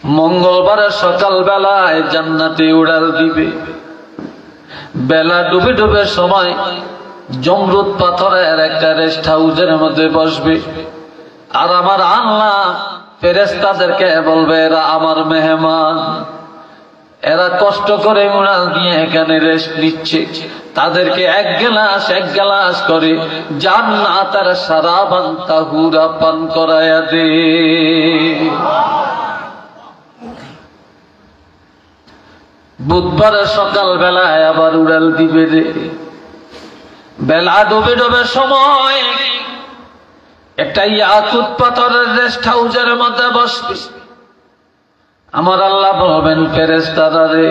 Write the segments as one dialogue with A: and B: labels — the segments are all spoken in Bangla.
A: মঙ্গলবার সকাল বেলায় জান্নাতে উড়াল দিবে। বেলা ডুবে ডুবে সময় জমরুদ পাথরের একটা রেস্ট হাউসের মধ্যে বসবে। আর আমার আল্লাহ ফেরেশতাদেরকে বলবে, এরা আমার মেহমান, এরা কষ্ট করে উড়াল দিয়ে এখানে রেস্ট নিচ্ছে, তাদেরকে এক গ্লাস করে জান্নাতের শরাবান তাহুরা পান করায়া দে। বুধবার সকাল বেলায় আবার উড়াল দিবে রে। বেলা ডুবে ডুবে সময় একটা ইয়াকুত পাথরের রেস্ট হাউসের মধ্যে বসবে। আমার আল্লাহ বলবেন, ফেরেশতারা রে,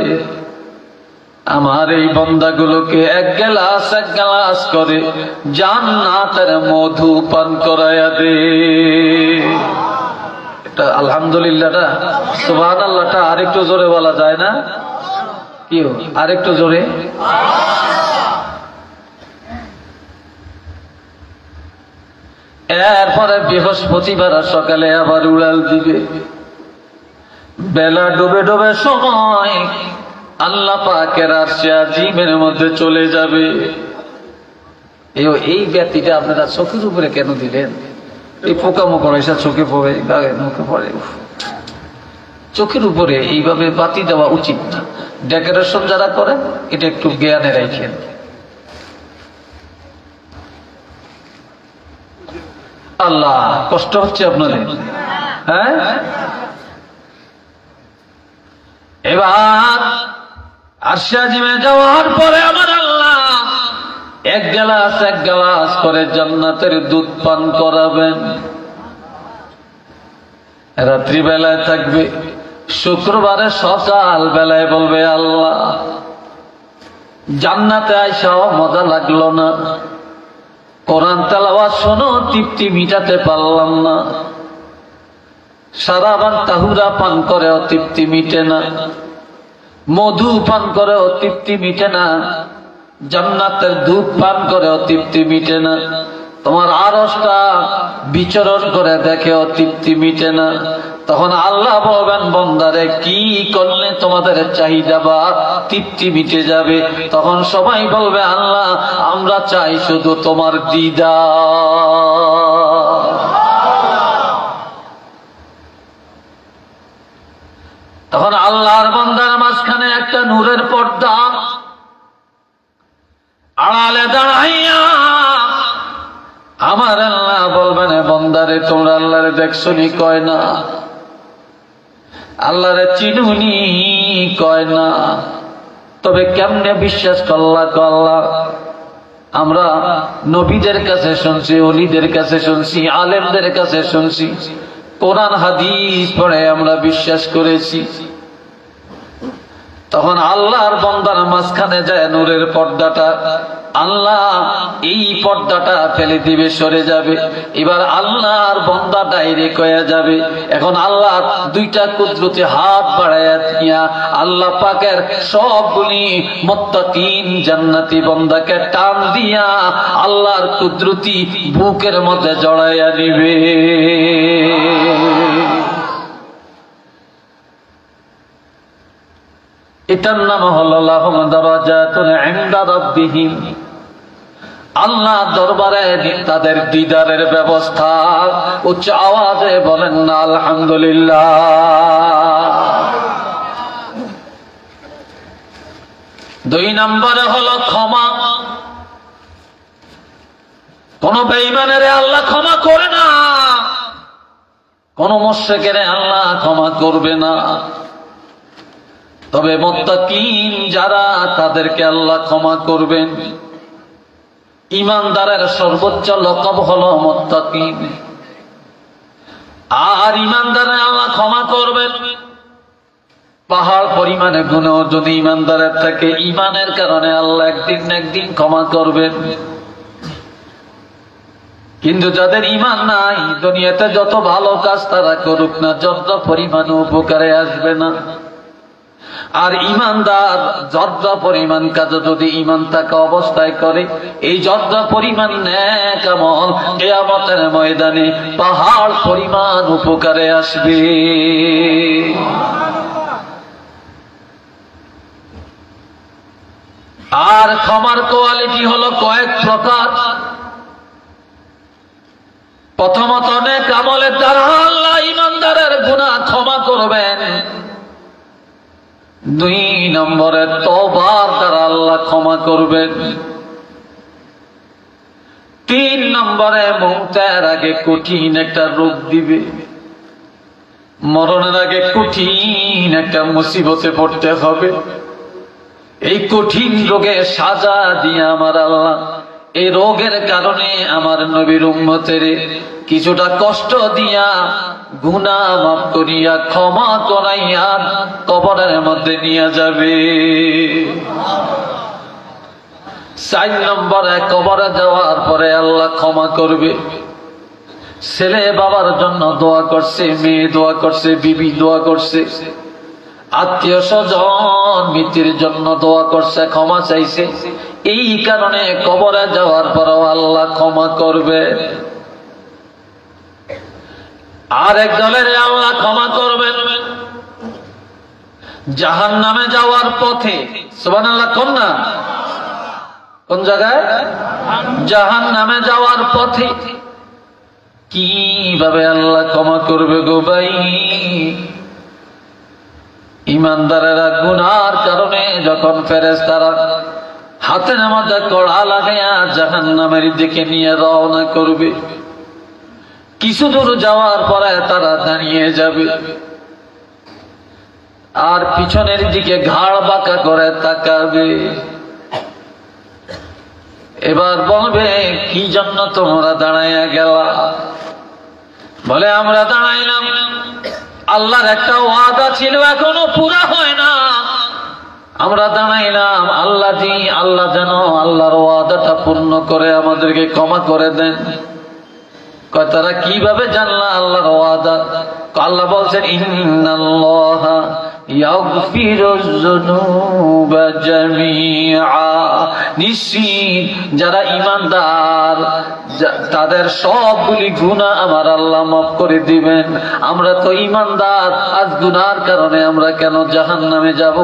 A: আমার এই বান্দাগুলোকে এক গ্লাস করে জান্নাতের মধু পান করায়া দে। এটা আলহামদুলিল্লাহটা, সুবহানাল্লাহটা আরেকটু জোরে বলা যায় না? কি আরেকটু জোরে? এরপরে বৃহস্পতিবার সকালে আবার উড়াল দিবে। বেলা ডুবে ডুবে সময় আল্লাহ পাকের আরশে আজিমের মধ্যে চলে যাবে। এই ব্যক্তিটা আপনারা চোখের উপরে কেন দিলেন? এই পোকামাকড় এসে চোখে পড়ে, গায়ে মুখে পড়ে। চোখের উপরে এইভাবে বাতি দেওয়া উচিত না। ডেকোরেশন যারা করে এটা একটু জ্ঞানে রাখেন। আল্লাহ, কষ্ট হচ্ছে আপনাদের? হ্যাঁ, এবার আরশে আজিমে যাওয়ার পরে আমার আল্লাহ এক গ্লাস করে জান্নাতের দুধ পান করাবেন। রাত্রি বেলায় থাকবে। শুক্রবারে সকাল বেলায় বলবে, আল্লাহ জান্নাতে আইসাও মজা লাগলো না, কোরআন তেলাওয়াত শোনো তৃপ্তি মিটাতে পারলাম না, শরাবান তাহুরা পান করে তৃপ্তি মিটে না, মধু পান করে তৃপ্তি মিটে না, জান্নাতের দুধ পান করে তৃপ্তি মিটে না, তোমার আরশটা বিচরণ করে দেখে তৃপ্তি মিটে না। তখন আল্লাহ বলবেন, বান্দারে কি করলে তোমাদের চাহিদা বা তৃপ্তি মিটে যাবে? তখন সবাই বলবে, আল্লাহ আমরা চাই শুধু তোমার দিদার। তখন আল্লাহর বান্দার মাঝখানে একটা নূরের পর্দা, আড়ালে দাঁড়াইয়া আমার আল্লাহ বলবেন, বান্দারে তোমরা আল্লাহরে দেখছনি? কয় না। আল্লাহরে চিনুনি? কয় না। তবে কেমনে বিশ্বাস করলা? আল্লাহ আমরা নবীদের কাছে শুনছি, ওলিদের কাছে শুনছি, আলেমদের কাছে শুনছি, কোরআন হাদিস পড়ে আমরা বিশ্বাস করেছি। তখন আল্লাহর বান্দার মাঝখানে যায় নূরের পর্দাটা, আল্লাহ এই পর্দাটা ফেলে দিবে, সরে যাবে। এবার আল্লাহর বান্দা ডাইরেক্ট হয়ে যাবে। এখন আল্লাহ দুইটা কুদরতি হাত বাড়াইয়া দিয়া আল্লাহ পাকের সবগুলি মুত্তাকিন জান্নাতি বান্দাকে টান দিয়া আল্লাহর কুদরতি বুকের মধ্যে জড়াইয়া নিবে। এটার নাম হলো লাহুম দারাজাতুন ইনদা রাব্বিহিম। আল্লাহ দরবারে তাদের দিদারের ব্যবস্থা। উচ্চ আওয়াজে বলেন না আলহামদুলিল্লাহ। দুই নম্বরে হলো ক্ষমা। কোন বেঈমানের আল্লাহ ক্ষমা করে না, কোন মুশরিকের আল্লাহ ক্ষমা করবে না। তবে মুত্তাকিন যারা, তাদেরকে আল্লাহ ক্ষমা করবেন। ঈমানদারের সর্বোচ্চ লকব হলো মুত্তাকিন। আর ঈমানদারের আল্লাহ ক্ষমা করবেন। পাহাড় পরিমাণে গুনাহ যদি ঈমানদারের থাকে, ঈমানের কারণে আল্লাহ একদিন না একদিন ক্ষমা করবেন। কিন্তু যাদের ঈমান নাই, দুনিয়াতে যত ভালো কাজ তারা করুক না, যত পরিমাণ উপকারে আসবে না। আর ঈমানদার যতটা পরিমাণ কাজ যদি ঈমান থাকা অবস্থায় করে, এই যতটা পরিমাণ নেক আমল কিয়ামতের ময়দানে পাহাড় পরিমাণ উপকারে আসবে। আর ক্ষমার কোয়ালিটি হলো কয়েক প্রকার। প্রথমত নেক আমলের দ্বারা আল্লাহ ইমানদারের গুনাহ ক্ষমা করবেন। 2 নম্বরে তওবার দ্বারা আল্লাহ ক্ষমা করবেন। 3 নম্বরে মৌতের আগে কঠিন একটা রোগ দিবে, মরণের আগে কঠিন একটা মুসিবতে পড়তে হবে। এই কঠিন রোগে সাজা দিয়ে আমার আল্লাহ এই রোগের কারণে আমার নবীর উম্মতের কিছুটা কষ্ট দিয়া গুনাহ মাফ করিয়া ক্ষমা করাইয়া কবরের মধ্যে নিয়ে যাবে। 4 নম্বরে কবরে যাওয়ার পরে আল্লাহ ক্ষমা করবে। ছেলে বাবার জন্য দোয়া করছে, মেয়ে দোয়া করছে, বিবি দোয়া করছে, আত্মীয় স্বজন মৃত্যুর জন্য দোয়া করছে, ক্ষমা চাইছে। এই কারণে কবরে যাওয়ার পরেও আল্লাহ ক্ষমা করবে। আর এক দলের আল্লাহ ক্ষমা করবেন জাহান্নামে যাওয়ার পথে। সুবহানাল্লাহ, কোন না কোন জায়গায়? জাহান্নামে যাওয়ার পথে। কিভাবে আল্লাহ ক্ষমা করবে গো ভাই? ইমানদারেরা গুনার কারণে যখন ফেরেশতারা হাতের মধ্যে কড়া লাগাইয়া জাহান্নামের দিকে নিয়ে রওনা করবে, কিছু দূর যাওয়ার পরে তারা দাঁড়িয়ে যাবে আর পিছনের দিকে ঘাড় বাঁকা করে তাকাবে। এবার বলবে, কি জন্য তোমরা দাঁড়াইয়া গেলা? বলে, আমরা দাঁড়াইলাম, আল্লাহর একটা ওয়াদা ছিল এখনো পুরা হয় না। আমরা দাঁড়াইলাম আল্লাহ যেন আল্লাহর ওয়াদাটা পূর্ণ করে আমাদেরকে ক্ষমা করে দেন। কয় তারা কিভাবে জানলা আল্লাহর ওয়াদা? আল্লাহ বলছেন, ইন্নাল্লাহা ইয়াগফিরুয যুনুবা জামিআ। নিশ্চিত যারা ঈমানদার তাদের সবগুলি গুনাহ আমার আল্লাহ মাফ করে দিবেন। আমরা তো ঈমানদার, আজ গুনার কারণে আমরা কেন জাহান্নামে যাব?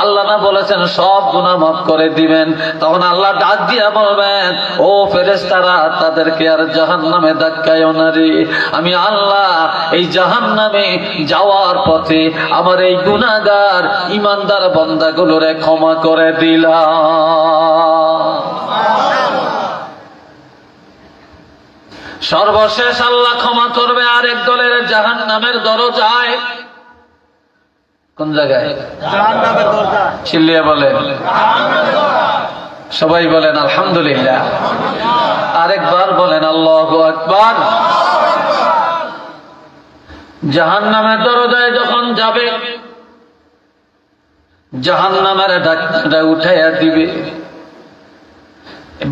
A: আল্লাহ না বলেছেন সব গুনাহ মাফ করে দিবেন? তখন আল্লাহ ডাক দিয়া বলবেন, ও ফেরেশতারা, তাদেরকে আর জাহান্নামে ধাক্কায়ও না রে। আমি আল্লাহ এই জাহান্নামে যাওয়ার পথে আমার এই গুনাহগার ঈমানদার বান্দাগুলোরে ক্ষমা করে দিলাম। সর্বশেষ আল্লাহ ক্ষমা করবে আরেক দলের জাহান্নামের দরজায়। কোন জায়গায়? জাহান্নামের দরজা। চিল্লিয়ে বলেন, সবাই বলেন আলহামদুলিল্লাহ। আরেকবার বলেন আল্লাহু আকবার। জাহান্নামের দরজায় যখন যাবে, জাহান্নামের ঢাকনাটা উঠাইয়া দিবে,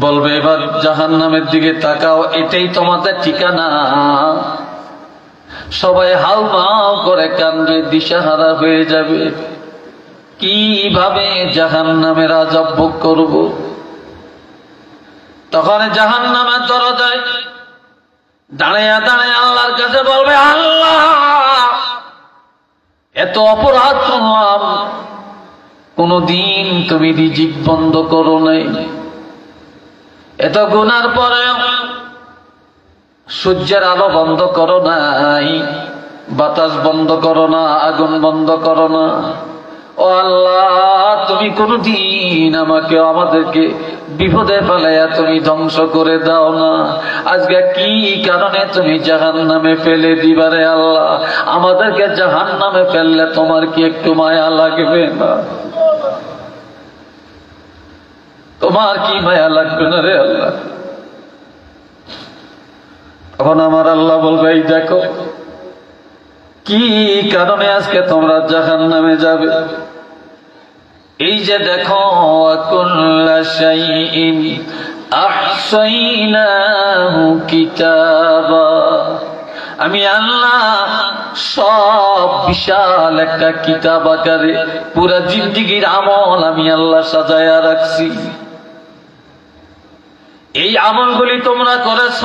A: বলবে, এবার জাহান্নামের দিকে তাকাও, এটাই তোমাদের ঠিকানা। সবাই হাউমাউ করে কান্দবে, দিশাহারা হয়ে যাবে, কিভাবে জাহান্নামের আযাব ভোগ করব। তখন জাহান্নামের দরজায় দাঁড়াইয়া দাঁড়াইয়া আল্লাহর কাছে বলবে, আল্লাহ, এত অপরাধ করলাম, কোনদিন তুমি রিজিক বন্ধ করো নাই। এত গুনার পরে সূর্যের আলো বন্ধ করো নাই, বাতাস বন্ধ করো না, আগুন বন্ধ করো না। ও আল্লাহ, তুমি কোনদিন আমাদেরকে বিপদে ফেলাইয়া তুমি ধ্বংস করে দাও না। আজকে কি কারণে তুমি জাহান্নামে ফেলে দিবারে আল্লাহ? আমাদেরকে জাহান্নামে ফেললে তোমার কি একটু মায়া লাগবে না? তোমার কি মায়া লাগবে না রে আল্লাহ? তখন আমার আল্লাহ বলবে, এই দেখো কি কারণে আজকে তোমরা জাহান্নামে যাবে। এই যে দেখো, কুল্লা শাইইন আহসাইনাহু কিতাবা। আমি আল্লাহ সব বিশাল একটা কিতাব আকারে পুরা জিন্দেগীর আমল আমি আল্লাহ সাজায়া রাখছি। এই আমলগুলি তোমরা করেছ,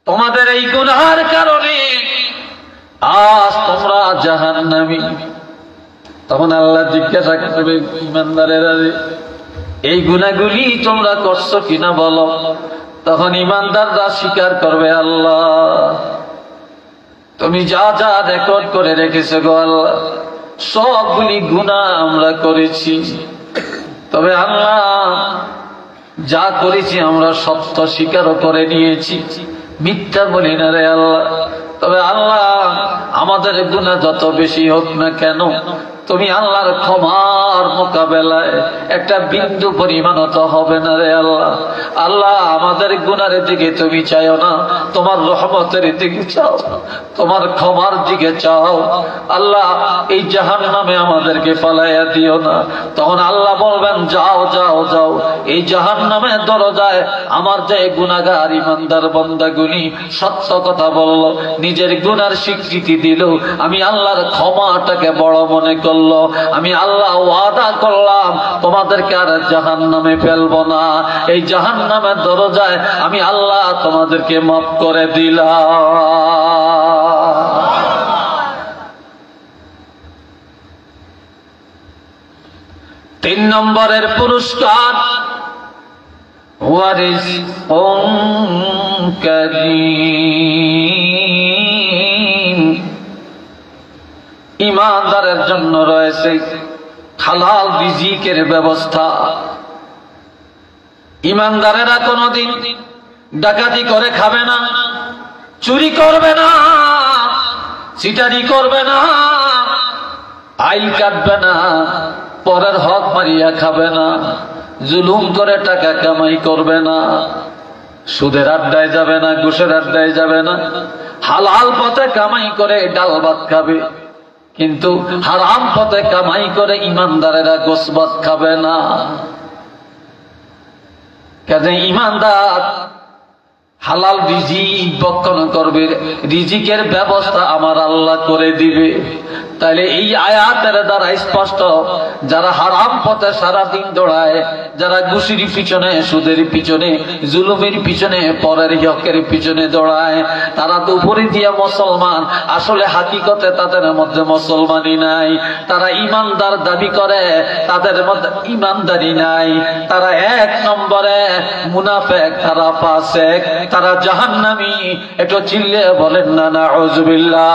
A: তোমাদের এই গুনাহের কারণে আজ তোমরা জাহান্নামী। তখন আল্লাহ জিজ্ঞাসা করবে, ইমানদারেরা, এই গুনাহগুলি তোমরা করছো কিনা বলো। তখন ঈমানদাররা স্বীকার করবে, আল্লাহ তুমি যা যা রেকর্ড করে রেখেছো গো আল্লাহ, সবগুলি গুনাহ আমরা করেছি। তবে আল্লাহ যা করেছি আমরা সত্য স্বীকারও করে নিয়েছি, মিথ্যা বলি না রে আল্লাহ। তবে আল্লাহ আমাদের গুনাহ যত বেশি হোক না কেন, তুমি আল্লাহর ক্ষমার মোকাবেলায় একটা বিন্দু পরিমাণও তো হবে না রে আল্লাহ। আল্লাহ আমাদের গুনার দিকে তুমি চাও না, তোমার রহমতের দিকে চাও, তোমার ক্ষমার দিকে চাও। আল্লাহ এই জাহান্নামে আমাদেরকে ফালাইয়া দিও না। তখন আল্লাহ বলবেন, যাও যাও যাও, এই জাহান্নামের দরজায় আমার যে গুনাহগার ঈমানদার বান্দাগুলি সত্য কথা বলল, নিজের গুনার স্বীকৃতি দিল, আমি আল্লাহর ক্ষমাটাকে বড় মনে করল, আমি আল্লাহ ওয়াদা করলাম তোমাদেরকে আর জাহান্নামে ফেলবো না, এই জাহান্নামের দরজায় আমি আল্লাহ তোমাদেরকে মাফ করে দিলাম। 3 নম্বরের পুরস্কার, ওয়ারিজকুন কারীম, ঈমানদারের জন্য রয়েছে হালাল রিজিকের ব্যবস্থা। ঈমানদারেরা কোনদিন ডাকাতি করে খাবে না, চুরি করবে না, চিটারি করবে না, আইল কাটবে না, পরের হক মারিয়া খাবে না, জুলুম করে টাকা কামাই করবে না, সুদের আড্ডায় যাবে না, ঘুষের আড্ডায় যাবে না, হালাল পথে কামাই করে ডাল ভাত খাবে। কিন্তু হারাম পথে কামাই করে ঈমানদারেরা গোশ ভাত খাবে না। কাজে ঈমানদার হালাল রিজিক ভক্ষণ করবে, রিজিকের ব্যবস্থা আমার আল্লাহ করে দিবে। তাহলে এই আয়াতের দ্বারা স্পষ্ট, যারা হারাম পথে সারাদিন দৌড়ায়, যারা ঘুষির পিছনে, সুদের পিছনে, জুলুমের পিছনে, পরের হকের পিছনে দৌড়ায়, তারা তো উপরে দিয়া মুসলমান, আসলে হাকিকতে তাদের মধ্যে মুসলমানই নাই। তারা ঈমানদার দাবি করে, তাদের মধ্যে ঈমানদারি নাই। তারা 1 নম্বরে মুনাফিক, তারা ফাসিক, তারা জাহান্নামী। একটু চিল্লে বলেন না নাউযুবিল্লাহ।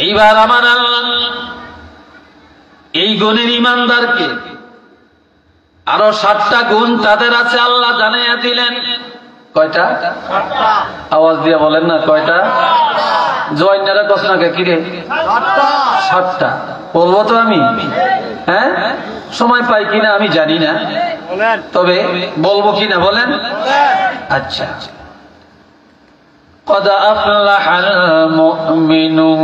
A: এইবার আমার আল্লাহ এই গুণের ঈমানদারকে আরো 7টা গুণ তাদের আছে আল্লাহ জানাইয়া দিলেন। কয়টা? আওয়াজ দিয়ে বলেন না কয়টা? জয়নারা কসনাকে কিরে 7টা বলবো তো আমি, হ্যাঁ সময় পাই কিনা আমি জানি না, তবে বলবো কিনা বলেন। আচ্ছা, قد أفلح المؤمنون,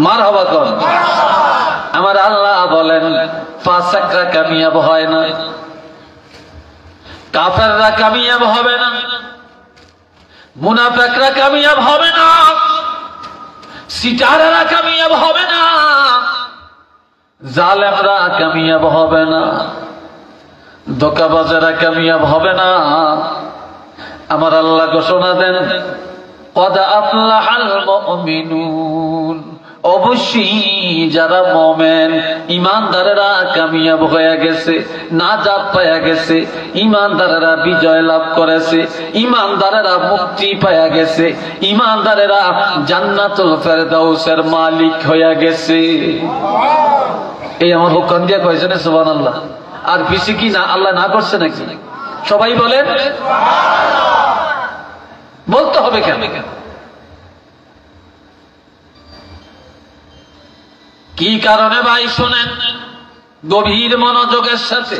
A: মারহাবা কর। আমার আল্লাহ বলেন ফাসিকরা কামিয়াব হয় না, কাফেররা কামিয়াব হবে না, মুনাফিকরা কামিয়াব হবে না, সিটাররা কামিয়াব হবে না, জালেমরা কামিয়াব হবে না, ধোঁকাবাজেরা কামিয়াব হবে না। আমার আল্লাহ ঘোষণা দেন কদ আফলাহাল মুমিনুন, অবশ্যই যারা মুমিন ঈমানদারেরা কামিয়াব হয়ে গেছে, নাজাত পায়া গেছে, ঈমানদারেরা বিজয় লাভ করেছে, ঈমানদারেরা মুক্তি পায়া গেছে, ঈমানদারেরা জান্নাতুল ফেরদাউসের মালিক হয়ে গেছে। এই আমার হুকুম দিয়ে কয়েছেন সুবহানাল্লাহ। আর বেশি কি না আল্লাহ না করছে নাকি? সবাই বলেন, বলতে হবে কেন? কি কারণে ভাই শোনেন গভীর মনোযোগের সাথে।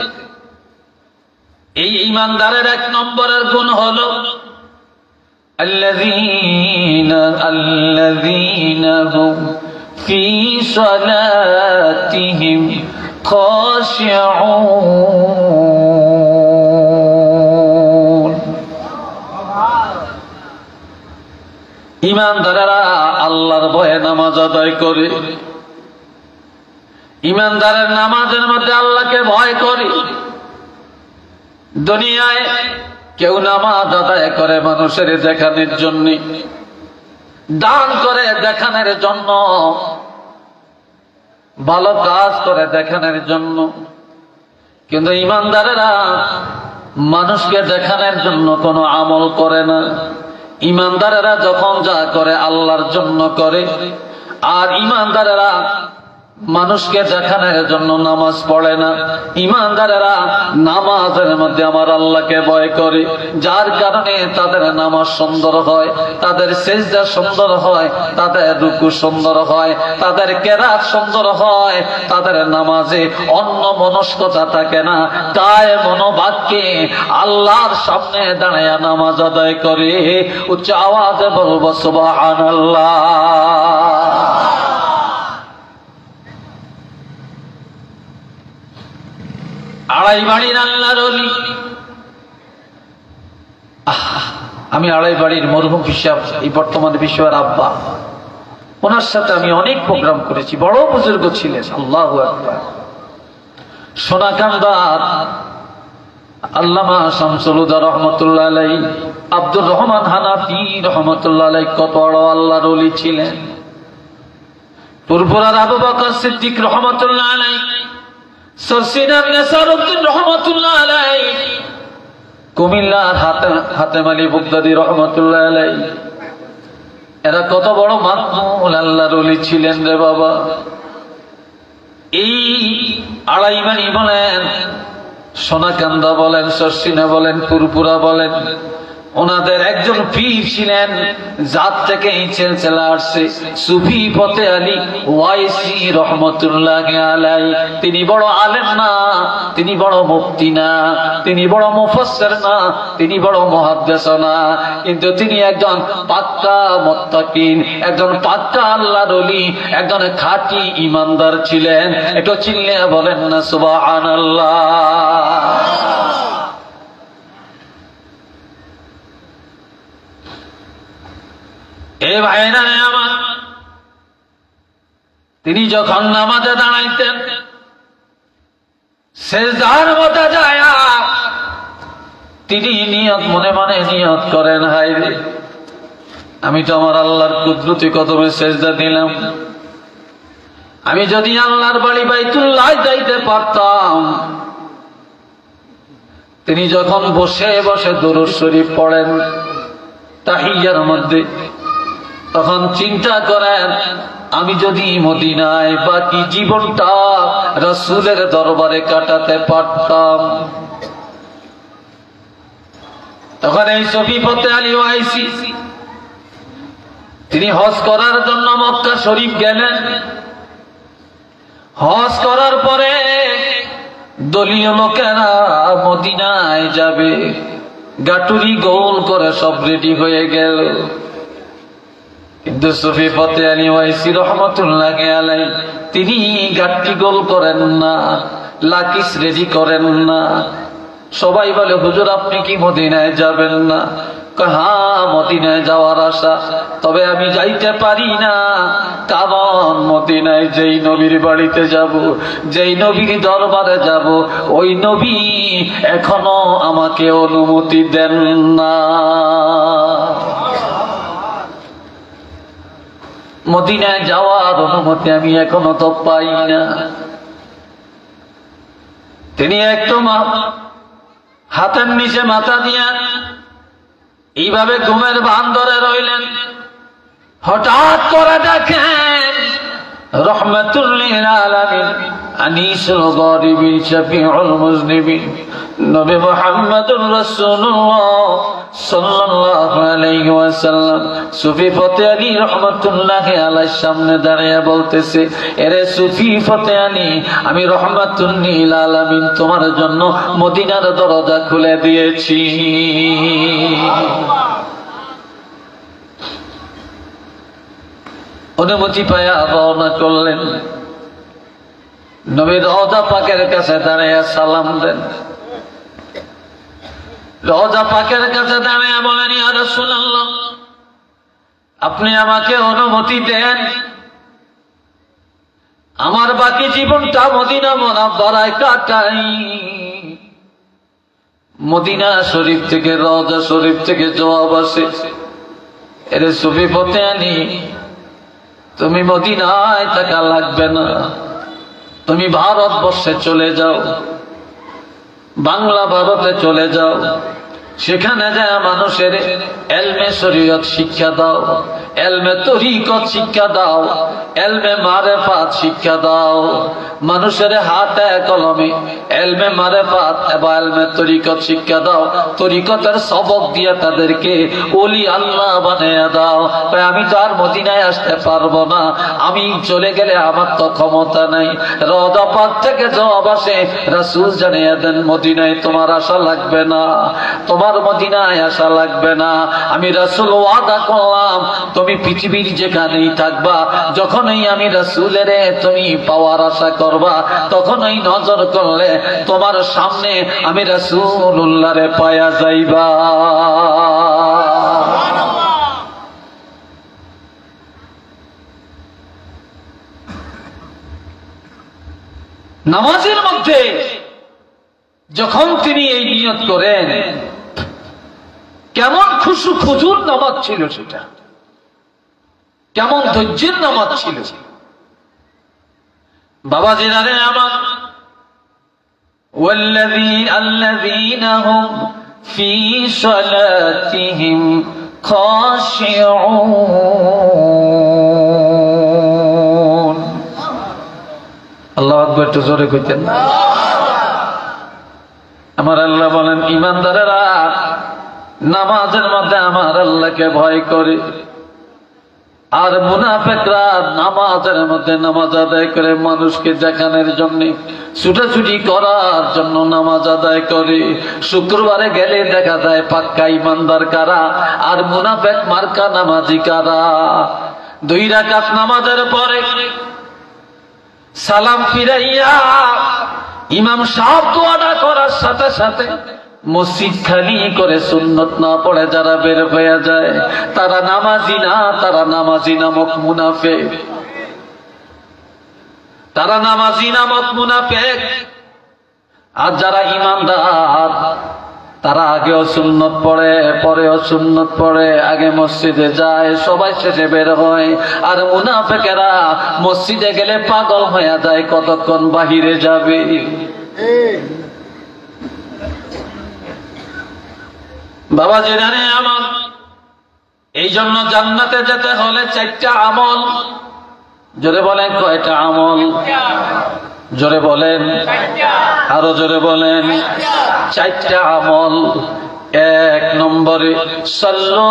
A: এই ঈমানদারের 1 নম্বরের গুণ হলো আল্লাযীনা হুম ফী সালাতিহিম খাশিউন। ঈমানদারেরা আল্লাহর ভয়ে নামাজ আদায় করে, ঈমানদারের নামাজের মধ্যে আল্লাহকে ভয় করে। দুনিয়ায় কেউ নামাজ আদায় করে মানুষের দেখানোর জন্য, দান করে দেখানোর জন্য, ভালো কাজ করে দেখানোর জন্য। কিন্তু ইমানদারেরা মানুষকে দেখানোর জন্য কোনো আমল করে না। ইমানদারেরা যখন যা করে আল্লাহর জন্য করে। আর ইমানদারেরা মানুষকে দেখানোর জন্য নামাজ পড়ে না। ইমানদারেরা নামাজের মধ্যে আমার আল্লাহকে ভয় করে, যার কারণে তাদের নামাজ সুন্দর হয়, তাদের সিজদা সুন্দর হয়, তাদের রুকু সুন্দর হয়, তাদের কেরাত সুন্দর হয়, তাদের নামাজে অন্য মনস্কতা থাকে না। কায় মনোবাক্যে আল্লাহর সামনে দাঁড়ায় নামাজ আদায় করে। উচ্চ আওয়াজে বলবো সুবহানাল্লাহ। আড়াই বাড়ির আল্লাহর ওলি, আমি আড়াই বাড়ির মরহুম হিসাব এই বর্তমান বিশ্বের আব্বা, ওনার সাথে আমি অনেক প্রোগ্রাম করেছি। বড় বুজুর্গ ছিলেন, আল্লাহু আকবার। সোনাকান্দার আল্লামা শামসুল হুদা রহমতুল্লাহ আলাইহি, আব্দুর রহমান হানাফি রহমতুল্লাহ আলাইহি কত বড় আল্লাহর ওলি ছিলেন। পুরপুরার আবু বকর সিদ্দিক রহমতুল্লাহ আলাইহি, সরসিনার নেসারউদ্দিন রহমতুল্লাহ আলাইহি, কুমিল্লার হাতেম আলী বুগদাদি রহমতুল্লাহ আলাইহি, এরা কত বড় মাকবুল আল্লাহর ওলি ছিলেন রে বাবা। এই আড়াই বাড়ি বলেন, সোনাকান্দা বলেন, সরসিনা বলেন, পুরপুরা বলেন, ওনাদের একজন পীর ছিলেন, জাত থেকে চলে আসছে, সুফি ফতে আলী ওয়াইসি রহমতুল্লাহ আলাইহি। তিনি বড় আলেম না, তিনি বড় মুফতি না, তিনি বড় মুফাসসির না, তিনি বড় মুহাদ্দিস না, কিন্তু তিনি একজন পাক্কা মুত্তাকিন, একজন পাক্কা আল্লাহর ওলি, একজন খাঁটি ঈমানদার ছিলেন। একটু চিল্লে বলেন না সুবহানাল্লাহ। এ ভাইরা আমার, তিনি যখন নামাজে দাঁড়াইতেন, সিজদার মধ্যে যায় তিনি নিয়ত মনে মনে নিয়ত করেন, হায় রে আমি তো আমার আল্লাহর কুদরতি কদমে সিজদা দিলাম, আমি যদি আল্লাহর বাড়ি বাইতুল্লাহ যাইতে পারতাম। তিনি যখন বসে বসে দুরূদ শরীফ পড়েন তাহিয়ার মধ্যে, তখন চিন্তা করেন আমি যদি মদিনায় বাকি জীবনটা রাসূলের দরবারে কাটাতে পারতাম। তখন এই সুফি ফতে আলী ওয়াইসি তিনি হজ করার জন্য মক্কা শরীফ গেলেন। হজ করার পরে দলীয় লোকেরা মদিনায় যাবে, গাটুরি গোল করে সব রেডি হয়ে গেল। কিন্তু সুফি ফতে আলী ওয়াইসি রহমতুল্লাহ আলাইহি তিনি গাট্টি গোল করেন না, লাকিস রেডি করেন না। সবাই বলে হুজুর আপনি কি মদিনায় যাবেন না? হ্যাঁ মদিনায় যাওয়ার আশা, তবে আমি যাইতে পারি না, কারণ মদিনায় যেই নবীর বাড়িতে যাব, যেই নবীর দরবারে যাব, ওই নবী এখনো আমাকে অনুমতি দেন না। মদিনায় যাওয়ার অনুমতি আমি এখনো তো পাই না। তিনি একটু হাতের নিচে মাথা দিয়া এইভাবে ঘুমের ভান ধরে রইলেন। হঠাৎ করে দেখেন রহমাতুল লিল আলামিন, আনিসুল গরিবিন, শফিউল মুজনিবিন, নবী মুহাম্মদুর রাসূলুল্লাহ সাল্লাল্লাহু আলাইহি ওয়াসাল্লাম সুফি ফতে আলী রহমাতুল্লাহ আলাইহির সামনে দাঁড়িয়ে বলতেছে, এরে সুফি ফতে আলী, আমি রহমাতুল লিল আলামিন তোমার জন্য মদিনার দরজা খুলে দিয়েছি। অনুমতি পায়া রওনা করলেন। নবী রওজা পাকের কাছে দাঁড়িয়ে সালাম দেন। রওজা পাকের কাছে দাঁড়িয়ে বলেন, ইয়া রাসূলুল্লাহ আপনি আমাকে অনুমতি দেন, আমার বাকি জীবনটা মদিনা মুনাওয়ারায় কাটাই। মদিনা শরীফ থেকে, রওজা শরীফ থেকে জবাব আসে, এরে সুফি ফতেয়ানি, তুমি মদিনায় থাকা লাগবে না, তুমি ভারতবর্ষে চলে যাও, বাংলা ভারতে চলে যাও, সেখানে যায় মানুষের এলমে শরীয়ত শিক্ষা দাও, এলমে তরিকত শিক্ষা দাও, এলমে মারেফাত শিক্ষা দাও। মানুষের হাতে কলমে এলমে মারেফাত এবং এলমে তরিকত শিক্ষা দাও, তরিকতের সবক দিয়ে তাদেরকে ওলি আল্লাহ বানিয়ে দাও। আমি তো আর মদিনায় আসতে পারবো না, আমি চলে গেলে আমার তো ক্ষমতা নাই। রওজা পাক থেকে জবাব আসে, রাসূল জানিয়ে দেন মদিনায় তোমার আশা লাগবে না, তোমার মদিনায় আসা লাগবে না। আমি রাসূল ওয়াদা করলাম, তুমি পৃথিবীর যেখানেই থাকবা, যখনই আমি রাসূলের তুমি পাওয়ার আশা করবা, তখনই নজর করলে তোমার সামনে আমি রাসূলুল্লাহরে পায়া যাইবা। নামাজের মধ্যে যখন তিনি এই নিয়ত করেন, কেমন খুশু খুজুর নামাজ ছিল সেটা, কেমন ধৈর্যের নামাজ ছিল। বাবা জিনারে আমার, الذين هم في صلاتهم خاشعون। আল্লাহু আকবার, একটু জোরে কইতেন। আমার আল্লাহ বলেন, ঈমানদারেরা নামাজের মধ্যে আমার আল্লাহকে ভয় করে, আর মুনাফিকরা নামাজের মধ্যে নামাজ আদায় করে মানুষকে দেখানোর জন্য, ছুটাছুটি করার জন্য নামাজ আদায় করে। শুক্রবারে গেলে দেখা যায় পাক্কা ইমানদার কারা আর মুনাফিক মার্কা নামাজি কারা। 2 রাকাত নামাজের পরে সালাম ফিরাইয়া ইমাম সাহেব দোয়াটা করার সাথে সাথে মসজিদ খালি করে সুন্নত না পড়ে যারা বের হয়ে যায়, তারা নামাজি না, তারা নামাজি নামক মুনাফিক, তারা নামাজি নামক মুনাফিক। আর যারা ঈমানদার তারা আগেও সুন্নত পড়ে, পরেও সুন্নত পড়ে, আগে মসজিদে যায়, সবাই শেষে বের হয়। আর মুনাফিকেরা মসজিদে গেলে পাগল হয়ে যায়, কতক্ষণ বাহিরে যাবে। বাবা জানে আমার, এই জন্য জান্নাতে যেতে হলে 4টা আমল। জোরে বলেন, কয়টা আমল? জোরে বলেন, আরো জোরে বলেন। 4টা আমল। 1 নম্বরে সাল্লু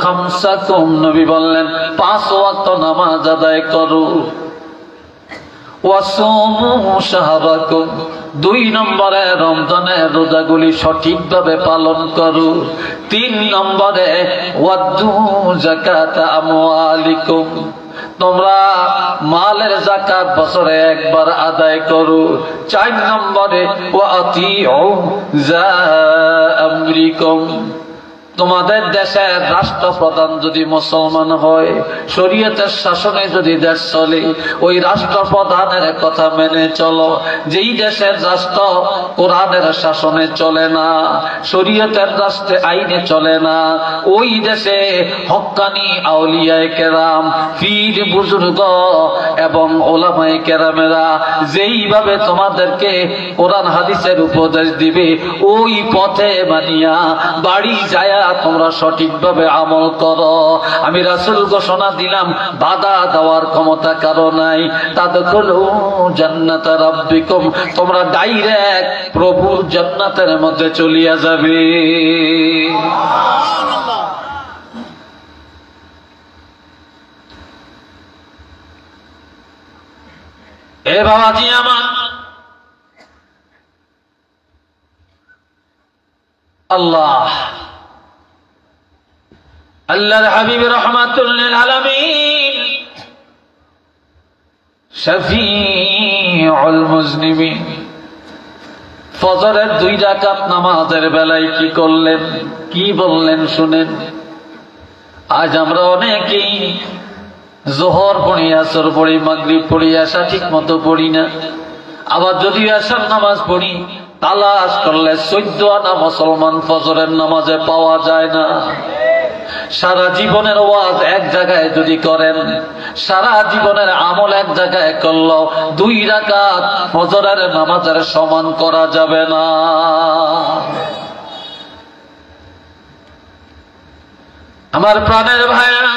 A: খামসাকুম, নবী বললেন 5 ওয়াক্ত নামাজ আদায় করো। ওয়াসুমু শাহরাকুম, 2 নম্বরে রমজানের রোজাগুলি সঠিকভাবে পালন করো। 3 নম্বরে ওয়াদ্দু যাকাত আমওয়ালিকুম, তোমরা মালের যাকাত বছরে একবার আদায় করো। 4 নম্বরে ওয়াতিউ যা আমরিকুম, তোমাদের দেশের রাষ্ট্রপ্রধান যদি মুসলমান হয়, শরীয়তের শাসনে যদি দেশ চলে, ওই রাষ্ট্রপ্রধানের কথা মেনে চলো। যেই দেশের রাষ্ট্র কোরআনের শাসনে চলে না, শরীয়তের রাষ্ট্রে আইনে চলে না, ওই দেশে হক্কানি আউলিয়ায়ে কেরাম, পীর বুজুর্গ এবং ওলামায়ে কেরামেরা যেইভাবে তোমাদেরকে কোরআন হাদিসের উপদেশ দিবে, ওই পথে মানিয়া বাড়ি যায় তোমরা সঠিকভাবে আমল করো। আমি রাসূল ঘোষণা দিলাম, বাধা দেওয়ার ক্ষমতা কারো নাই। তাদখুলু জান্নাতা রাব্বিকুম, তোমরা ডাইরেক্ট প্রভুর জান্নাতের মধ্যে চলিয়া যাবে। এ বাবাজি আমার, আল্লাহ আল্লাহর হাবিব রাহমাতুল লিল আলামিন, শফিউল মুজনিবিন, ফজরের 2 রাকাত নামাজের বেলায় কি করলেন, কি বললেন শুনেন। আজ আমরা অনেকেই যোহর পড়ি, আসর পড়ি, মাগরিব পড়ি, এশা ঠিক মতো পড়ি না। আবার যদি এশার নামাজ পড়ি, তালাশ করলে 14 আনা মুসলমান ফজরের নামাজে পাওয়া যায় না। সারা জীবনের ওয়াজ এক জায়গায় যদি করেন, সারা জীবনের আমল এক জায়গায় করলো, 2 রাকাত ফজরের নামাজের সমান করা যাবে না। আমার প্রাণের ভাইরা,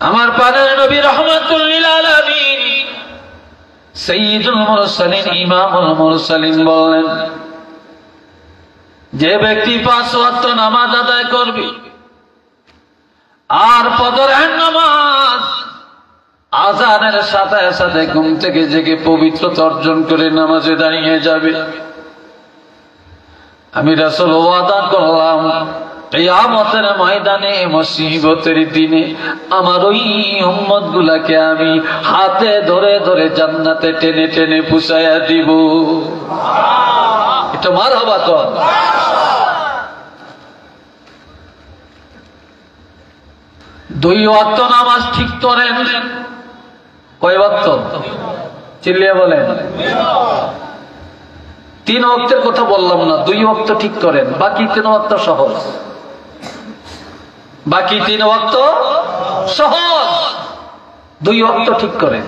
A: আমার প্রাণের নবী রাহমাতুল লিল আলামিন সাইয়্যিদুল মুরসালিন ইমামুল মুরসালিন বললেন, যে ব্যক্তি 5 ওয়াক্ত নামাজ আদায় করবে আর ফজরের নামাজ আযানের সাথে সাথে ঘুম থেকে জেগে পবিত্রতা অর্জন করে নামাজে দাঁড়িয়ে যাবে, আমি রাসূল ওয়াদা করলাম কিয়ামতের ময়দানে মুসিবতের দিনে আমার ওই উম্মত গুলাকে আমি হাতে ধরে ধরে জান্নাতে টেনে টেনে পুষায়া দিব। এটা মারহাবা কর। দুই ওয়াক্ত নামাজ ঠিক করেন। কয় ওয়াক্ত? চিল্লিয়ে বলেন। 3 ওয়াক্তের কথা বললাম না, 2 ওয়াক্ত ঠিক করেন, বাকি 3 ওয়াক্ত সহজ। বাকি 3 ওয়াক্ত সহজ, 2 ওয়াক্ত ঠিক করেন।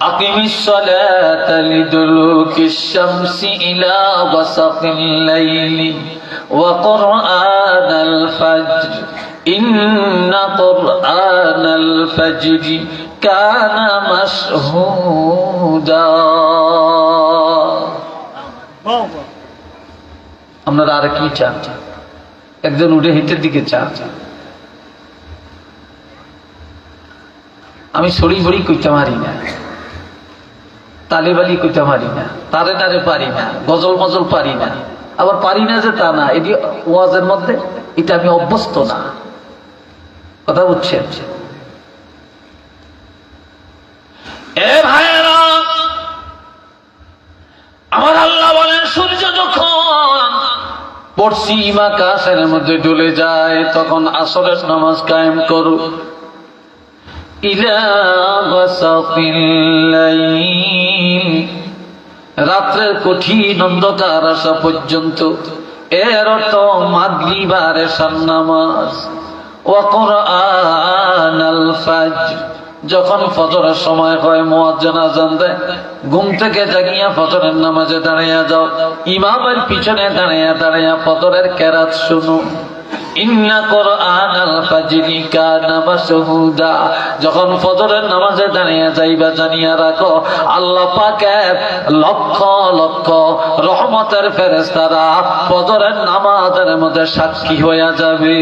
A: আকিমিস সালাতা লিদুলুকিশ শামসি ইলা গাসাকিল লাইলি ওয়া কুরআনাল ফাজর ইন্না কুরআনাল ফাজরি কানা মাশহুদা। আপনারা আর কি চান? একজন উঠে হিতের দিকে চান। আমি সরি ভরি কইতে পারি না, তালেবালি কইতে পারি না, তারে তারে পারি না, গজল মজল পারি না। আবার পারি না যে তা না, এটি ওয়াজের মধ্যে, এটা আমি অভ্যস্ত না। কথা বুঝছেন? এ ভাইয়েরা, আমার আল্লাহ বলেন, সূর্য যখন পশ্চিম আকাশের মধ্যে ডুলে যায় তখন আসরের নামাজ কায়েম করো। ইলা গাসাকিল লাইল, রাত্রের কঠিন অন্ধকার আসা পর্যন্ত, এর অর্থ মাগরিব আর এশার নামাজ। ওয়া কুরআনাল ফাজর, যখন ফজরের সময় হয় মুয়াজ্জিন আযান দেয়, ঘুম থেকে জাগিয়া ফজরের নামাজে দাঁড়িয়ে যাও, ইমামের পিছনে দাঁড়িয়ে দাঁড়িয়ে ফজরের কেরাত শুনো। ইন্না কুরআনাল ফাজরি কানা মাশহুদা, যখন ফজরের নামাজে দাঁড়িয়ে যাইবা জানিয়া রাখো আল্লাহ পাকের লক্ষ লক্ষ রহমতের ফেরেশতারা ফজরের নামাজের মধ্যে সাক্ষী হয়ে যাবে।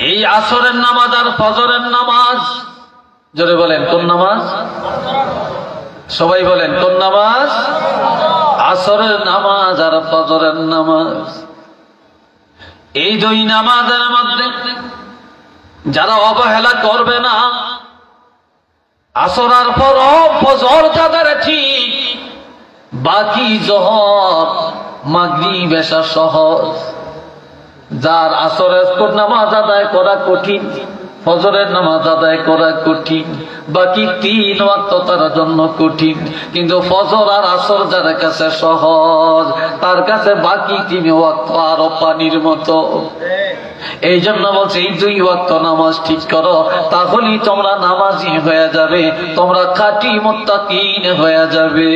A: এই আসরের নামাজ আর ফজরের নামাজ, জোরে বলেন কোন নামাজ? সবাই বলেন কোন নামাজ? আসরের নামাজ আর ফজরের নামাজ। এই 2 নামাজের মধ্যে যারা অবহেলা করবে না, আসর আর ফজর যাদের ঠিক, বাকি জোহর মাগরিব এশা সহজ। যার আসরের নামাজ আদায় করা কঠিন, ফজরের নামাজ আদায় করা কঠিন, বাকি 3 ওয়াক্ত তার জন্য কঠিন, কিন্তু ফজর আর আসর যার কাছে সহজ, তার কাছে বাকি 3 ওয়াক্ত আরো পানির মতো। এই জন্য বলছে এই 2 ওয়াক্ত নামাজ ঠিক করো, তাহলেই তোমরা নামাজি হয়ে যাবে, তোমরা খাঁটি মুত্তাকিন হয়ে যাবে।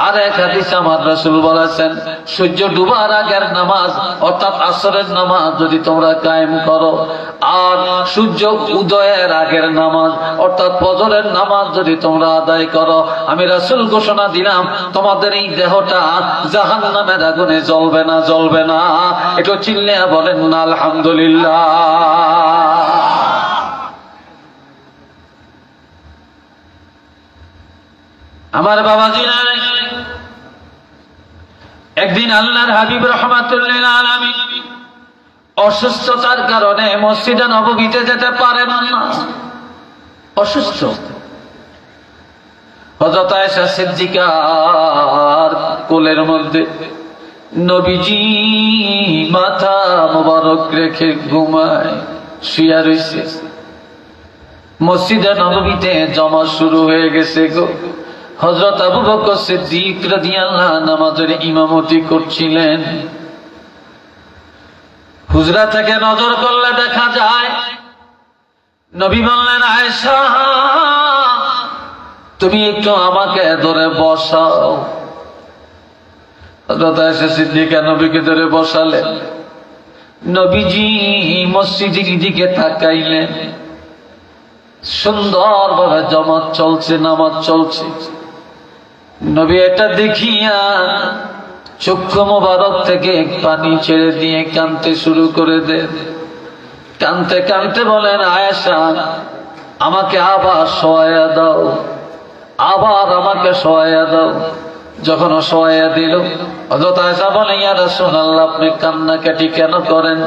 A: আর এক হাদিসে আমার রাসূল বলেছেন, সূর্য ডুবার আগের নামাজ অর্থাৎ আসরের নামাজ যদি তোমরা কায়েম করো, আর সূর্য উদয়ের আগের নামাজ অর্থাৎ ফজরের নামাজ যদি তোমরা আদায় করো, আমি রাসূল ঘোষণা দিলাম তোমাদের এই দেহটা জাহান্নামের আগুনে জ্বলবে না, জ্বলবে না। একটু চিল্লিয়ে বলেন না আলহামদুলিল্লাহ। আমার বাবাজিরা, একদিন আল্লাহর হাবিব রাহমাতুল লিল আলামিন অসুস্থতার কারণে মসজিদে নববীতে যেতে পারেন না, অসুস্থ। হযরত আয়েশা সিদ্দিকার কোলের মধ্যে নবীজি মাথা মোবারক রেখে ঘুমায়, শুয়ে রয়েছে। মসজিদে নববীতে জমা শুরু হয়ে গেছে গো। হযরত আবু বকর সিদ্দিক রাদিয়াল্লাহু আনহু নামাজের ইমামতি করছিলেন। হুজরা থেকে নজর করলে দেখা যায় নবী বললেন, আয়েশা তুমি একটু আমাকে ধরে বসাও। হযরত আয়েশা সিদ্দিকা নবীকে ধরে বসালেন। নবীজি মসজিদের দিকে তাকাইলেন, সুন্দরভাবে জামাত চলছে, নামাজ চলছে। নবী এটা দেখিয়া চক্ষু মোবারক থেকে পানি ছেড়ে দিয়ে কাঁদতে শুরু করে দেন। কাঁদতে কাঁদতে বলেন, আয়েশা আমাকে আবার শোয়াইয়া দাও, আবার আমাকে শোয়াইয়া দাও। যখন শোয়াইয়া দিল, হযরত আয়েশা বলে, ইয়া রাসূলুল্লাহ আপনি কান্নাকাটি কেন করেন?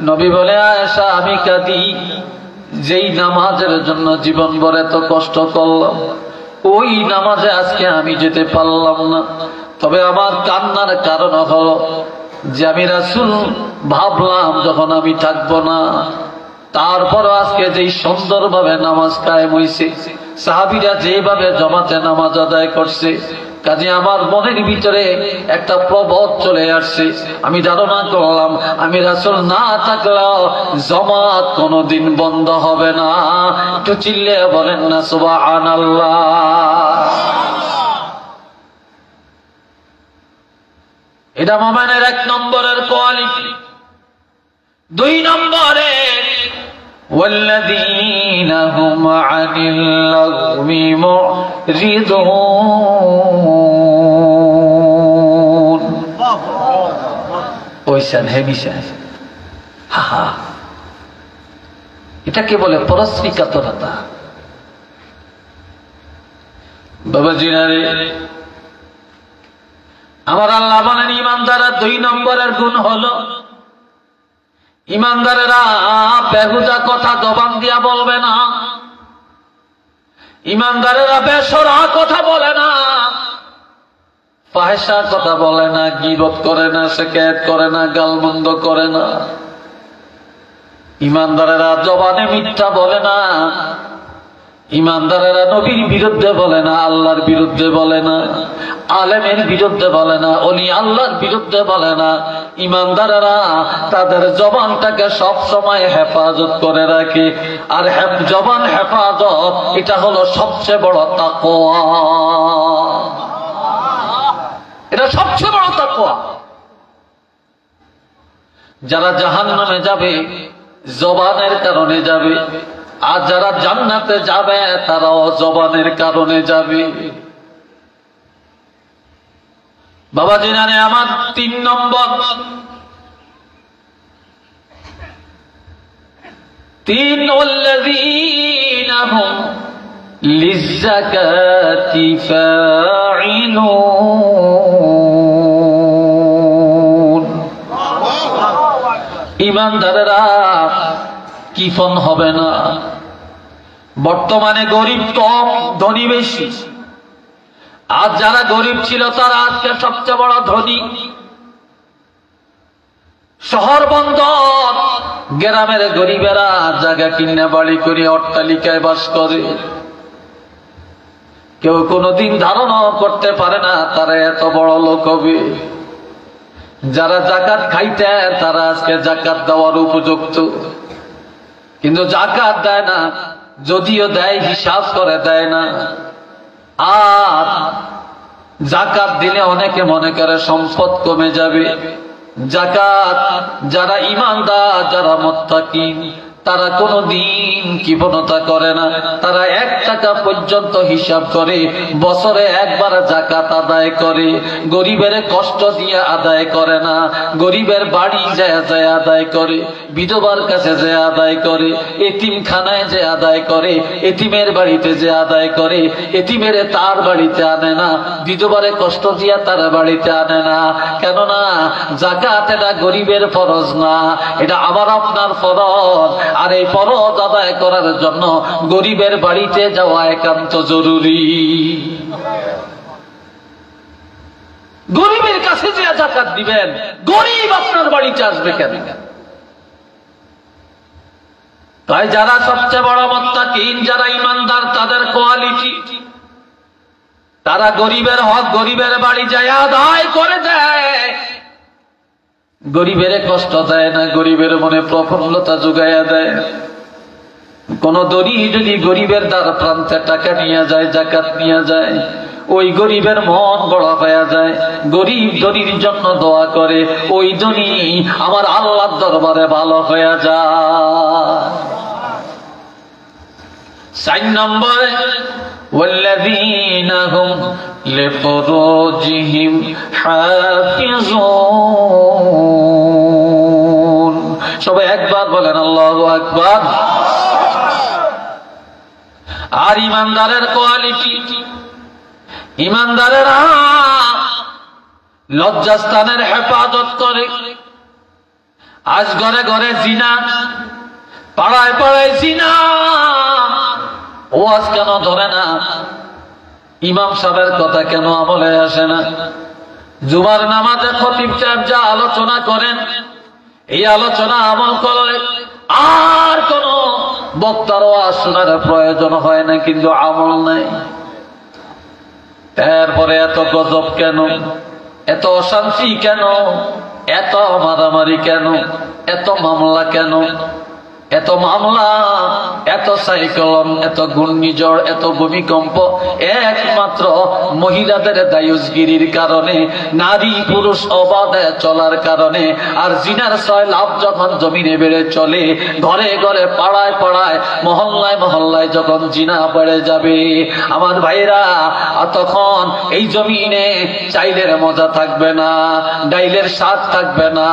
A: নবী বলে, আয়েশা আমি কাঁদি যেই নামাজের জন্য জীবন ভর এত কষ্ট করলাম, ওই নামাজে আজকে আমি যেতে পারলাম না। তবে আমার কান্নার কারণ হলো যে আমি রাসূল ভাবলাম যখন আমি থাকবো না, তারপর আজকে যেই সুন্দরভাবে নামাজ কায়েম হইছে, সাহাবীরা যেভাবে জমাতে নামাজ আদায় করছে, কাজে আমার মনের ভিতরে একটা প্রবোধ চলে আসছে। আমি ধারণা করলাম আমি রাসূল না থাকলেও জামাত কোনোদিন বন্ধ হবে না। একটু চিল্লে বলেন না সুবহানাল্লাহ। এটা মুমিনের 1 নম্বরের কোয়ালিটি। 2 নম্বরে والذين هم عن اللغو معرضون ওইসান হেবিসান হা এটাকে বলে পরশ্রীকাতরতা। বাবাজিনারে আমার আল্লাহ বলেন ঈমানদারের 2 নম্বরের গুণ হলো ঈমানদারেরা বেহুদা কথা জবান দিয়া বলবে না, ঈমানদারেরা বেশরম কথা বলে না, ফাহিশা কথা বলে না, গীবত করে না, শিকায়েত করে না, গালমন্দ করে না। ঈমানদারেরা জবানে মিথ্যা বলে না, ঈমানদারেরা নবীর বিরুদ্ধে বলে না, আল্লাহর বিরুদ্ধে বলে না, আলেমের বিরুদ্ধে বলে না, ওলি আল্লাহর বিরুদ্ধে বলে না। ঈমানদারেরা তাদের জবানটাকে সব সময় হেফাজত করে রাখে। আর জবান হেফাজত এটা হলো সবচেয়ে বড় তাকওয়া, এটা সবচেয়ে বড় তাকওয়া। যারা জাহান্নামে যাবে জবানের কারণে যাবে, আর যারা জান্নাতে যাবে তারাও জবানের কারণে যাবে। বাবাজি জানে আমার 3 নম্বর, 3 والذين هم للزكاة فاعلون। ঈমানদারেরা কিফন হবে না। বর্তমানে গরিব কম, ধনী বেশি। আজ যারা গরিব ছিল তারা আজকে সবচেয়ে বড় ধনী। শহর বন্দর, গ্রামের গরিবেরা জায়গা কিনে বাড়ি করে অট্টালিকায় বাস করে। কেউ কোনোদিন ধারণা করতে পারে না তারা এত বড় লোক হবে। যারা যাকাত খাইতেন তারা আজকে যাকাত দেওয়ার উপযুক্ত, কিন্তু যাকাত দেয় না, যদিও দেয় হিসাব করে দেয় না। আর যাকাত দিলে অনেকে মনে করে সম্পদ কমে যাবে। যাকাত যারা ঈমানদার, যারা মুত্তাকিন, তারা কোনোদিন কৃপণতা করে না। তারা 1 টাকা পর্যন্ত হিসাব করে, বছরে একবার যাকাত আদায় করে। গরিবের কষ্ট দিয়ে আদায় করে না, গরিবের বাড়ি যায় যায় আদায় করে, বিধবার কাছে যে আদায় করে, এতিমখানায় যে আদায় করে, এতিমের বাড়িতে যে আদায় করে। এতিমের তার বাড়িতে আনে না, বিধবারে কষ্ট দিয়া তার বাড়িতে আনে না। কেননা যাকাত এটা গরিবের ফরজ না, এটা আমার আপনার ফরজ। আর এই ফরজ আদায় করার জন্য গরিবের বাড়িতে যাওয়া একান্ত জরুরি। গরিবের কাছে যে যাকাত দিবেন, গরিব আপনার বাড়িতে আসবে কেন? তাই যারা সবচেয়ে বড় মুত্তাকিন, যারা ঈমানদার, তাদের কোয়ালিটি তারা গরিবের হক গরিবের বাড়ি যায় আদায় করে দেয়, গরিবের কষ্ট দেয় না, গরিবের মনে প্রফুল্লতা যোগাইয়া দেয়। কোন দরি যদি গরিবের দ্বার প্রান্তে টাকা নিয়ে যায়, যাকাত নিয়ে যায়, ওই গরিবের মন বড় হয়ে যায়, গরিব দরির জন্য দোয়া করে, ওই দরি আমার আল্লাহর দরবারে ভালো হয়ে যায়। 4 নম্বরে والذين هم لفروجهم حافظون। সবাই একবার বলেন আল্লাহু আকবার। আর ইমানদারের কোয়ালিটি, ইমানদারেরা লজ্জাস্থানের হেফাজত করে। আজ ঘরে ঘরে জিনা, পাড়ায় পাড়ায় জিনা, ওয়াজ কেন ধরে না? ইমাম সাহেবের কথা কেন আমলে আসে না? জুমার নামাজে খতিব সাহেব যা আলোচনা করেন, এই আলোচনা আমল করলে আর কোন বক্তার ওয়াজ শোনার প্রয়োজন হয় না, কিন্তু আমল নাই। তারপরে এত গজব কেন? এত অশান্তি কেন? এত মারামারি কেন? এত মামলা কেন? এত মামলা, এত সাইক্লোন, এত ঘূর্ণিঝড়, এত ভূমিকম্প একমাত্র মহিলাদের দায়ুসগিরির কারণে, নারী পুরুষ অবাধে চলার কারণে। আর জিনার সয়লাভ যখন জমিনে বেড়ে চলে, ঘরে ঘরে পাড়ায় পাড়ায় মহল্লায় মহল্লায় যখন জিনা বেড়ে যাবে, আমার ভাইরা, তখন এই জমিনে চাইলের মজা থাকবে না, ডাইলের স্বাদ থাকবে না,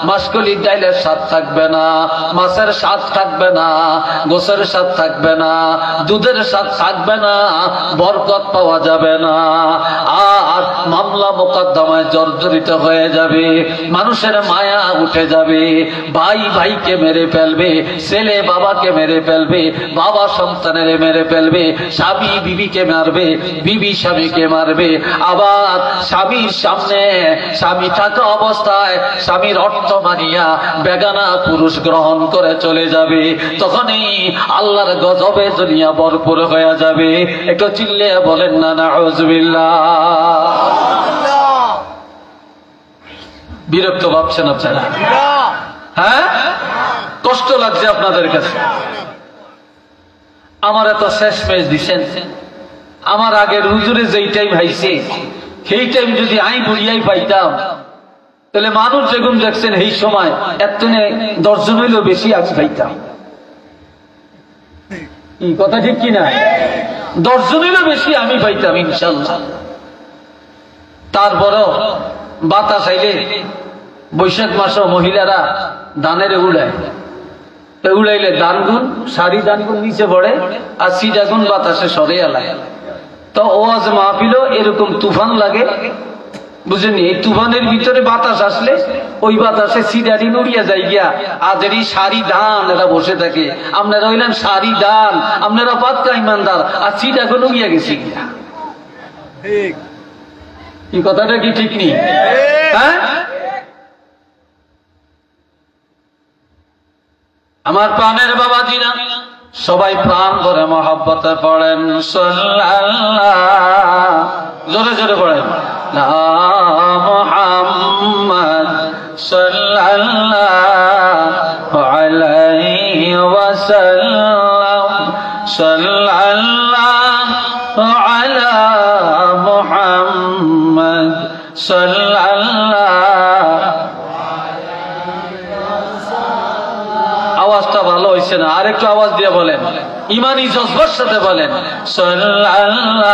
A: মাসকলির ডাইলের স্বাদ থাকবে না, মাছের স্বাদ থাকবে না, গোসের স্বাদ থাকবে না, দুধের স্বাদ থাকবে না, বরকত পাওয়া যাবে না। আর মামলা মোকদ্দমায় জর্জরিত হয়ে যাবে, মানুষের মায়া উঠে যাবে, ভাই ভাইকে মেরে ফেলবে, ছেলে বাবাকে মেরে ফেলবে, বাবা সন্তানের মেরে ফেলবে, স্বামী বিবিকে মারবে, বিবি স্বামীকে মারবে। আবার স্বামীর সামনে স্বামী থাকা অবস্থায় স্বামীর অর্থ মানিয়া বেগানা পুরুষ গ্রহণ করে চলে যাবে। তখনই আল্লাহর গজবে দুনিয়া ভরপুর হয়ে যাবে। একটু চিল্লে বলেন না নাউযুবিল্লাহ। বিরক্ত ভাবছেন আপনারা? হ্যাঁ, কষ্ট লাগছে আপনাদের কাছে? আমার এত শেষ মেশ দিচ্ছেন, আমার আগের হুজুরে যেই টাইম হাইছে সেই টাইম যদি আই বুড়িয়াই পাইতাম, তাহলে মানুষ যেগুন দেখছেন এই সময় এত 10 জন হইলেও বেশি আজ পাইতাম। এই কথা ঠিক কিনা? 10 জন হইলেও বেশি আমি পাইতাম ইনশাল্লাহ। তারপরও বাতাস আইলে বৈশাখ মাসও মহিলারা ধানের উড়ায়, উড়াইলে ধানগুন সারি ধানগুন নিচে পড়ে আর সিডাগুন বাতাসে সরে এলায়। তো ওয়াজ মাহফিলও এরকম তুফান লাগে, বুঝেনি? এই তুফানের ভিতরে বাতাস আসলে ওই বাতাসে সিডারি নড়িয়া যায় গিয়া, আদের এই সারি ধান এরা বসে থাকে। আপনারা হইলেন সারি ধান, আপনারা পাতকা ইমানদার, আর সিডাগুন নড়িয়া গেছে গিয়া। এই কথাটা কি ঠিক নেই? হ্যাঁ, আমার প্রাণের বাবাজিরা সবাই প্রাণ ভরে মহব্বতে পড়েন সাল্লাল্লাহ, জোরে জোরে পড়েন না মুহাম্মদ সাল্লাল্লাহু আলাইহি ওয়াসাল্লাম, সাল্লাল্লাহু আলা মুহাম্মদ সাল্লাল্লাহু। আওয়াজটা ভালো হয়েছে না, আরেকটু আওয়াজ দিয়ে বলেন, ইমানি জজবার সাথে বলেন সাল্লাল্লাহু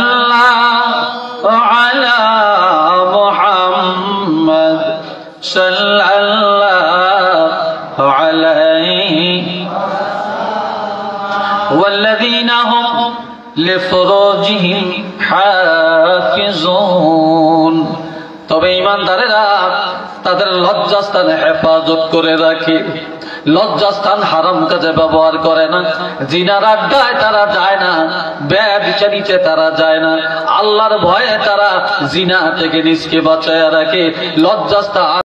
A: সাল্লাল্লাহু আলা মুহাম্মদ সাল্লাল্লাহু আলাইহি والذين هم لفروجهم حافظون। তবে তবে ঈমানদারেরা তাদের লজ্জাস্থানে হেফাজত করে রাখে, লজ্জাস্থান হারাম কাজে ব্যবহার করে না, জিনার আড্ডায় তারা যায় না, ব্যভিচারিতে তারা যায় না, আল্লাহর ভয়ে তারা জিনা থেকে নিজকে বাঁচায় রাখে। লজ্জাস্থান